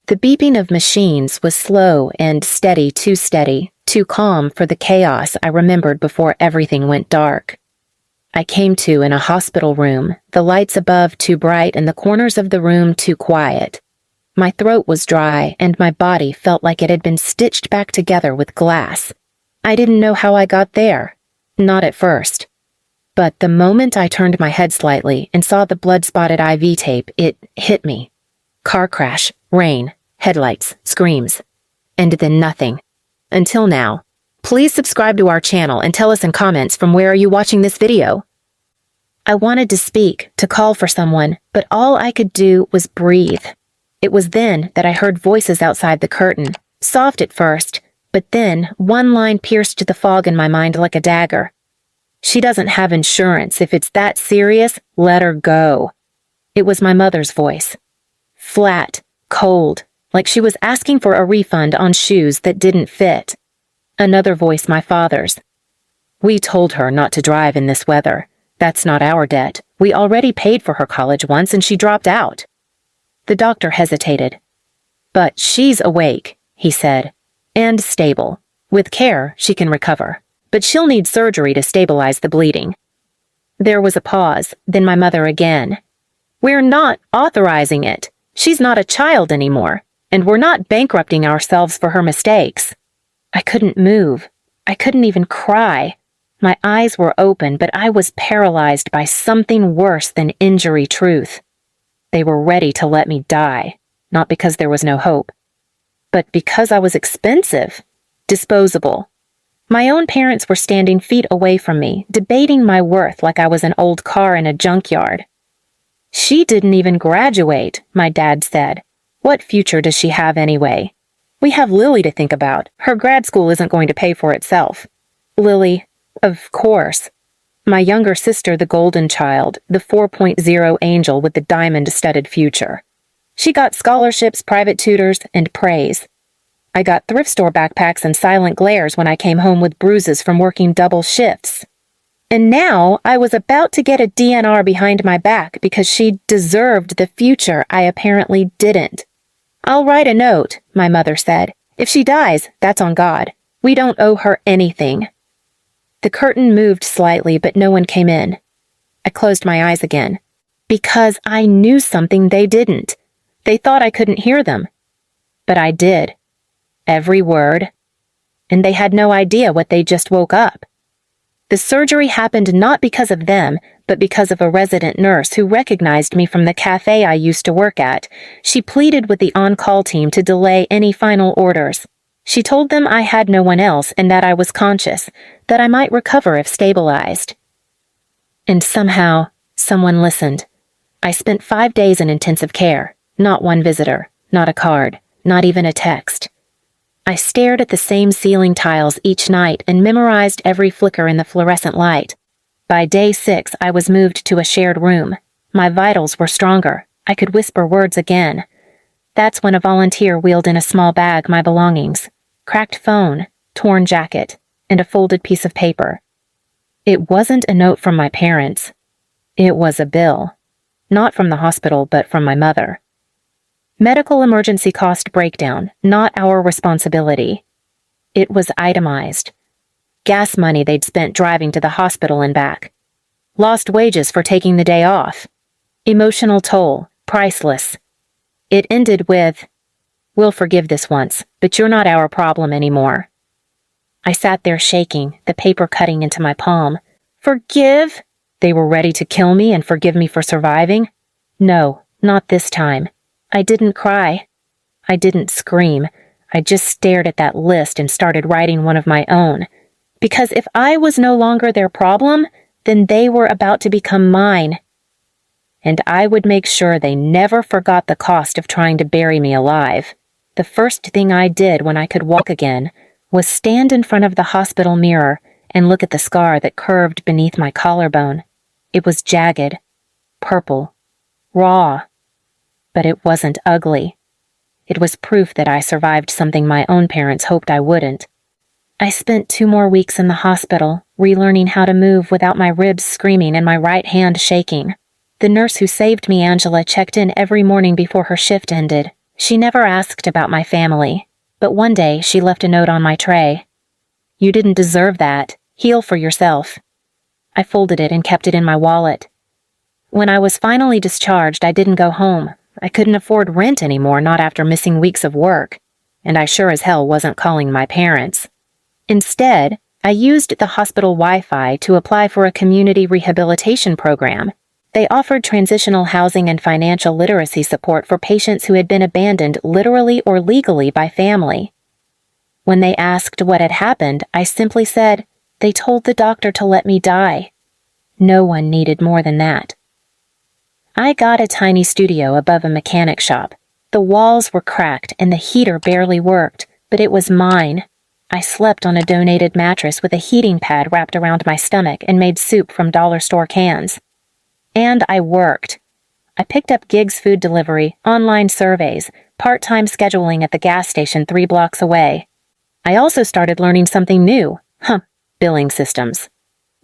The beeping of machines was slow and steady, too calm for the chaos I remembered before everything went dark. I came to in a hospital room, the lights above too bright and the corners of the room too quiet. My throat was dry and my body felt like it had been stitched back together with glass. I didn't know how I got there. Not at first. But the moment I turned my head slightly and saw the blood-spotted IV tape, it hit me. Car crash, rain, headlights, screams. And then nothing. Until now. Please subscribe to our channel and tell us in comments from where are you watching this video. I wanted to speak, to call for someone, but all I could do was breathe. It was then that I heard voices outside the curtain, soft at first, but then one line pierced the fog in my mind like a dagger. She doesn't have insurance. If it's that serious, let her go. It was my mother's voice. Flat, cold, like she was asking for a refund on shoes that didn't fit. Another voice, my father's. We told her not to drive in this weather. That's not our debt. We already paid for her college once and she dropped out. The doctor hesitated. But she's awake, he said, and stable. With care, she can recover. But she'll need surgery to stabilize the bleeding. There was a pause, then my mother again. We're not authorizing it. She's not a child anymore, and we're not bankrupting ourselves for her mistakes. I couldn't move. I couldn't even cry. My eyes were open, but I was paralyzed by something worse than injury truth. They were ready to let me die, not because there was no hope, but because I was expensive, disposable. My own parents were standing feet away from me, debating my worth like I was an old car in a junkyard. She didn't even graduate, my dad said. What future does she have anyway? We have Lily to think about. Her grad school isn't going to pay for itself. Lily, of course. My younger sister, the golden child, the 4.0 angel with the diamond-studded future. She got scholarships, private tutors, and praise. I got thrift store backpacks and silent glares when I came home with bruises from working double shifts. And now I was about to get a DNR behind my back because she deserved the future I apparently didn't. I'll write a note, my mother said. If she dies, that's on God. We don't owe her anything. The curtain moved slightly, but no one came in. I closed my eyes again. Because I knew something they didn't. They thought I couldn't hear them. But I did. Every word. And they had no idea what they just woke up. The surgery happened not because of them, but because of a resident nurse who recognized me from the cafe I used to work at. She pleaded with the on-call team to delay any final orders. She told them I had no one else and that I was conscious, that I might recover if stabilized. And somehow, someone listened. I spent 5 days in intensive care. Not one visitor, not a card, not even a text. I stared at the same ceiling tiles each night and memorized every flicker in the fluorescent light. By day 6, I was moved to a shared room. My vitals were stronger. I could whisper words again. That's when a volunteer wheeled in a small bag my belongings. Cracked phone, torn jacket, and a folded piece of paper. It wasn't a note from my parents. It was a bill. Not from the hospital, but from my mother. Medical emergency cost breakdown, not our responsibility. It was itemized. Gas money they'd spent driving to the hospital and back. Lost wages for taking the day off. Emotional toll, priceless. It ended with, "We'll forgive this once, but you're not our problem anymore." I sat there shaking, the paper cutting into my palm. Forgive? They were ready to kill me and forgive me for surviving? No, not this time. I didn't cry. I didn't scream. I just stared at that list and started writing one of my own. Because if I was no longer their problem, then they were about to become mine. And I would make sure they never forgot the cost of trying to bury me alive. The first thing I did when I could walk again was stand in front of the hospital mirror and look at the scar that curved beneath my collarbone. It was jagged, purple, raw. But it wasn't ugly. It was proof that I survived something my own parents hoped I wouldn't. I spent 2 more weeks in the hospital, relearning how to move without my ribs screaming and my right hand shaking. The nurse who saved me, Angela, checked in every morning before her shift ended. She never asked about my family, but one day she left a note on my tray. "You didn't deserve that. Heal for yourself." I folded it and kept it in my wallet. When I was finally discharged, I didn't go home. I couldn't afford rent anymore, not after missing weeks of work, and I sure as hell wasn't calling my parents. Instead, I used the hospital Wi-Fi to apply for a community rehabilitation program. They offered transitional housing and financial literacy support for patients who had been abandoned literally or legally by family. When they asked what had happened, I simply said, "They told the doctor to let me die." No one needed more than that. I got a tiny studio above a mechanic shop. The walls were cracked and the heater barely worked, but it was mine. I slept on a donated mattress with a heating pad wrapped around my stomach and made soup from dollar store cans. And I worked. I picked up gigs, food delivery, online surveys, part-time scheduling at the gas station 3 blocks away. I also started learning something new. Billing systems.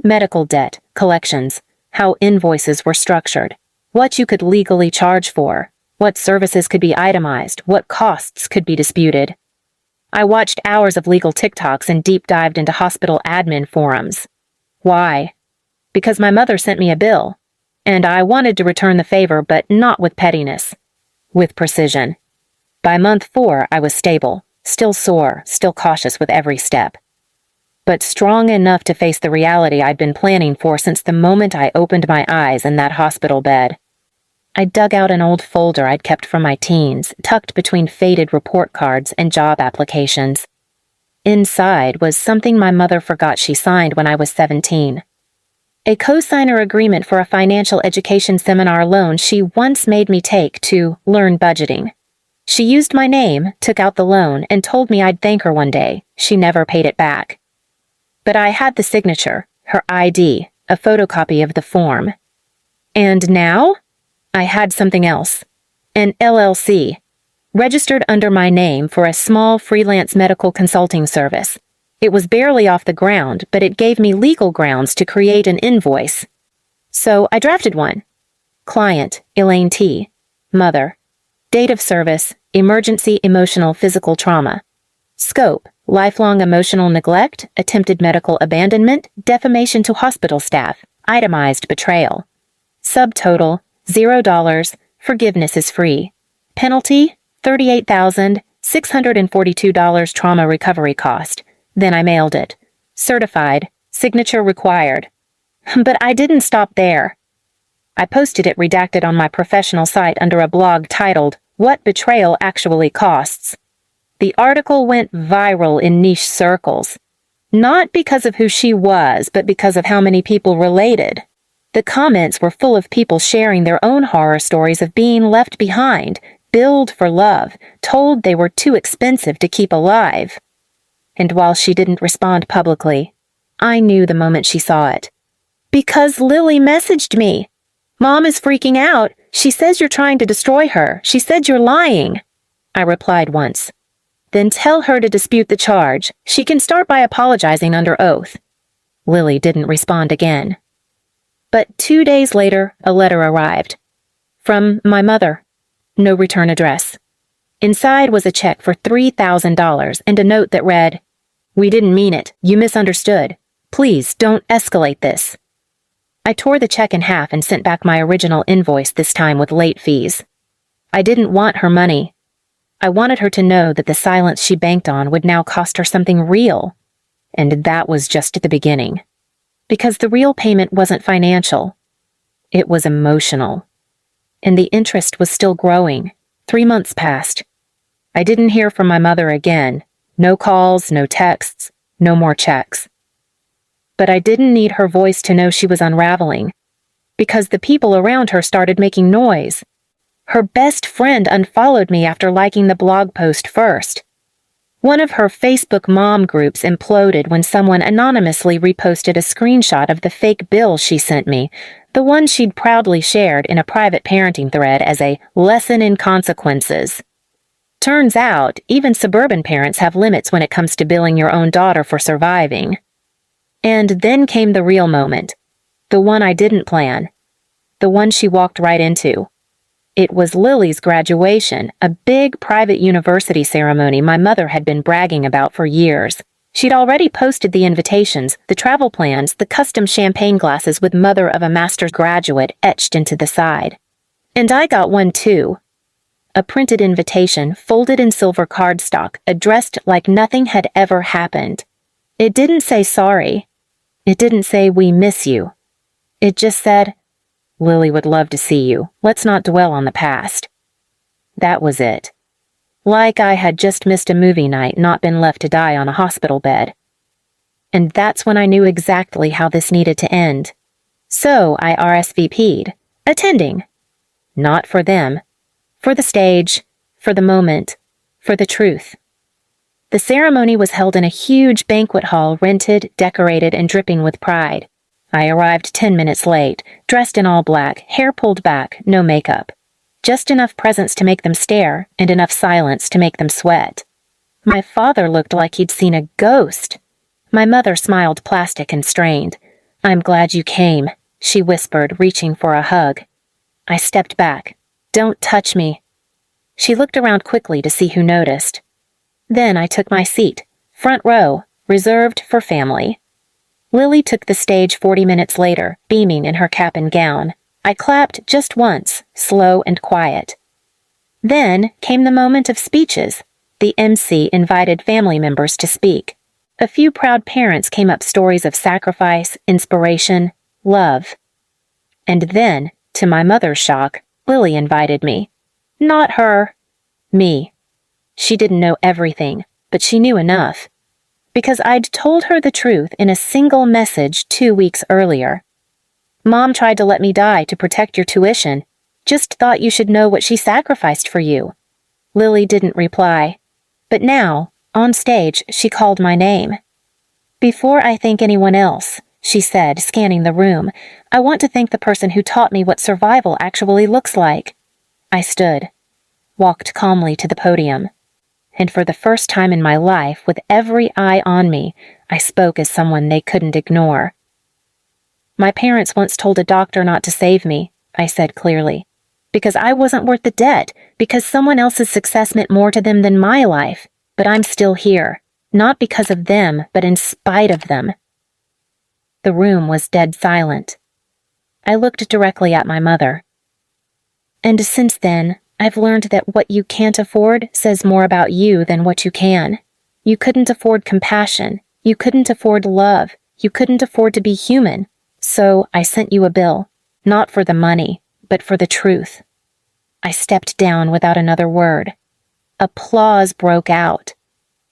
Medical debt, collections, how invoices were structured, what you could legally charge for, what services could be itemized, what costs could be disputed. I watched hours of legal TikToks and deep dived into hospital admin forums. Why? Because my mother sent me a bill, and I wanted to return the favor, but not with pettiness, with precision. By month 4, I was stable, still sore, still cautious with every step, but strong enough to face the reality I'd been planning for since the moment I opened my eyes in that hospital bed. I dug out an old folder I'd kept from my teens, tucked between faded report cards and job applications. Inside was something my mother forgot she signed when I was 17. A co-signer agreement for a financial education seminar loan she once made me take to learn budgeting. She used my name, took out the loan, and told me I'd thank her one day. She never paid it back. But I had the signature, her ID, a photocopy of the form. And now? I had something else. An LLC, registered under my name for a small freelance medical consulting service. It was barely off the ground, but it gave me legal grounds to create an invoice. So I drafted one. Client, Elaine T. Mother. Date of service, emergency emotional physical trauma. Scope, lifelong emotional neglect, attempted medical abandonment, defamation to hospital staff, itemized betrayal. Subtotal, $0, forgiveness is free. Penalty, $38,642 trauma recovery cost. Then I mailed it. Certified, signature required. But I didn't stop there. I posted it redacted on my professional site under a blog titled, "What Betrayal Actually Costs." The article went viral in niche circles. Not because of who she was, but because of how many people related. The comments were full of people sharing their own horror stories of being left behind, billed for love, told they were too expensive to keep alive. And while she didn't respond publicly, I knew the moment she saw it. "Because Lily messaged me. Mom is freaking out. She says you're trying to destroy her. She said you're lying," I replied once. "Then tell her to dispute the charge. She can start by apologizing under oath." Lily didn't respond again. But 2 days later, a letter arrived. From my mother. No return address. Inside was a check for $3,000 and a note that read, "We didn't mean it. You misunderstood. Please don't escalate this." I tore the check in half and sent back my original invoice, this time with late fees. I didn't want her money. I wanted her to know that the silence she banked on would now cost her something real. And that was just the beginning. Because the real payment wasn't financial. It was emotional. And the interest was still growing. 3 months passed. I didn't hear from my mother again. No calls, no texts, no more checks. But I didn't need her voice to know she was unraveling. Because the people around her started making noise. Her best friend unfollowed me after liking the blog post first. One of her Facebook mom groups imploded when someone anonymously reposted a screenshot of the fake bill she sent me, the one she'd proudly shared in a private parenting thread as a lesson in consequences. Turns out, even suburban parents have limits when it comes to billing your own daughter for surviving. And then came the real moment. The one I didn't plan. The one she walked right into. It was Lily's graduation, a big private university ceremony my mother had been bragging about for years. She'd already posted the invitations, the travel plans, the custom champagne glasses with mother of a master's graduate etched into the side. And I got one too. A printed invitation, folded in silver cardstock, addressed like nothing had ever happened. It didn't say sorry. It didn't say we miss you. It just said, Lily would love to see you. Let's not dwell on the past. That was it. Like I had just missed a movie night, not been left to die on a hospital bed. And that's when I knew exactly how this needed to end. So I RSVP'd, attending. Not for them. For the stage, for the moment, for the truth. The ceremony was held in a huge banquet hall, rented, decorated, and dripping with pride. I arrived 10 minutes late, dressed in all black, hair pulled back, no makeup. Just enough presence to make them stare, and enough silence to make them sweat. My father looked like he'd seen a ghost. My mother smiled plastic and strained. I'm glad you came, she whispered, reaching for a hug. I stepped back. Don't touch me. She looked around quickly to see who noticed. Then I took my seat, front row, reserved for family. Lily took the stage 40 minutes later, beaming in her cap and gown. I clapped just once, slow and quiet. Then came the moment of speeches. The MC invited family members to speak. A few proud parents came up stories of sacrifice, inspiration, love. And then, to my mother's shock, Lily invited me. Not her. Me. She didn't know everything, but she knew enough. Because I'd told her the truth in a single message 2 weeks earlier. Mom tried to let me die to protect your tuition. Just thought you should know what she sacrificed for you. Lily didn't reply. But now, on stage, she called my name. Before I thank anyone else, she said, scanning the room, I want to thank the person who taught me what survival actually looks like. I stood, walked calmly to the podium, and for the first time in my life, with every eye on me, I spoke as someone they couldn't ignore. My parents once told a doctor not to save me, I said clearly, because I wasn't worth the debt, because someone else's success meant more to them than my life, but I'm still here, not because of them, but in spite of them. The room was dead silent. I looked directly at my mother. And since then, I've learned that what you can't afford says more about you than what you can. You couldn't afford compassion. You couldn't afford love. You couldn't afford to be human. So I sent you a bill, not for the money, but for the truth. I stepped down without another word. Applause broke out.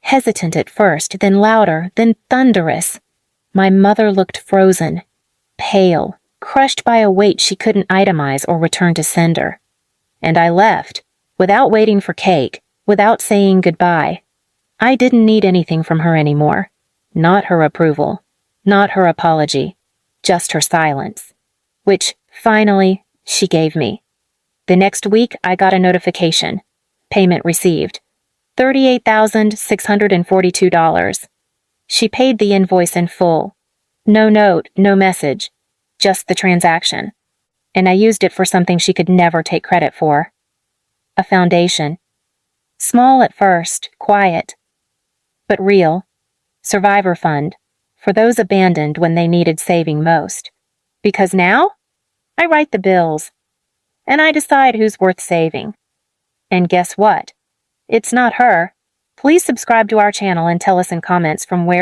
Hesitant at first, then louder, then thunderous. My mother looked frozen, pale, crushed by a weight she couldn't itemize or return to sender. And I left, without waiting for cake, without saying goodbye. I didn't need anything from her anymore. Not her approval, not her apology, just her silence, which, finally, she gave me. The next week, I got a notification. Payment received. $38,642. She paid the invoice in full. No note, no message, just the transaction. And I used it for something she could never take credit for. A foundation. Small at first, quiet, but real. Survivor fund, for those abandoned when they needed saving most. Because now, I write the bills, and I decide who's worth saving. And guess what? It's not her. Please subscribe to our channel and tell us in comments from where